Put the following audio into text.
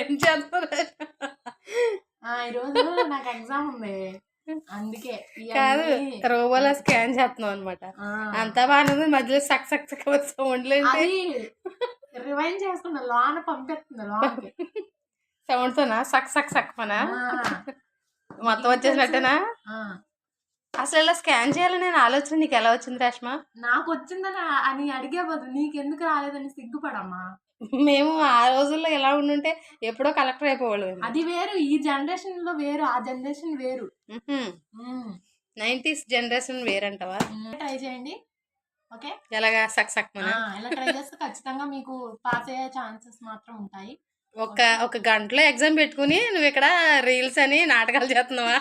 ఏం చేస్తారు? ఈరోజు నాకు ఎగ్జామ్ ఉంది, అందుకే కాదు రోబోలో స్కాన్ చేస్తున్నాం అనమాట. అంతా బాగానే మధ్యలో సక్ సక్ సక్ సౌండ్లేంటి? రివైండ్ చేసుకున్నా, లోన పంపిస్తుంది లోనకి. సౌండ్తోనా? సక్ సక్ సక్ పనా? మొత్తం వచ్చేసినట్టేనా? అసలు ఇలా స్కాన్ చేయాలని నేను ఆలోచన నీకు ఎలా వచ్చింది రేష్మ? నాకు వచ్చిందని అని అడిగే బదులు నీకెందుకు రాలేదని సిగ్గుపడమ్మా. మేము ఆ రోజుల్లో ఎలా ఉండుంటే ఎప్పుడో కలెక్టర్ అయిపోవాలి. అది వేరు, ఈ జనరేషన్ లో వేరు, ఆ జనరేషన్ వేరు. 90s జనరేషన్ వేరంటవా? ట్రై చేయండి. ఓకే, ఎలాగా? సక్ సక్ ఇలా ట్రై చేస్తే ఖచ్చితంగా మీకు పాస్ అయ్యే ఛాన్సెస్ మాత్రం ఉంటాయి. ఒక గంటలో ఎగ్జామ్ పెట్టుకుని నువ్వు ఇక్కడ రీల్స్ అని నాటకాలు చేస్తున్నావా?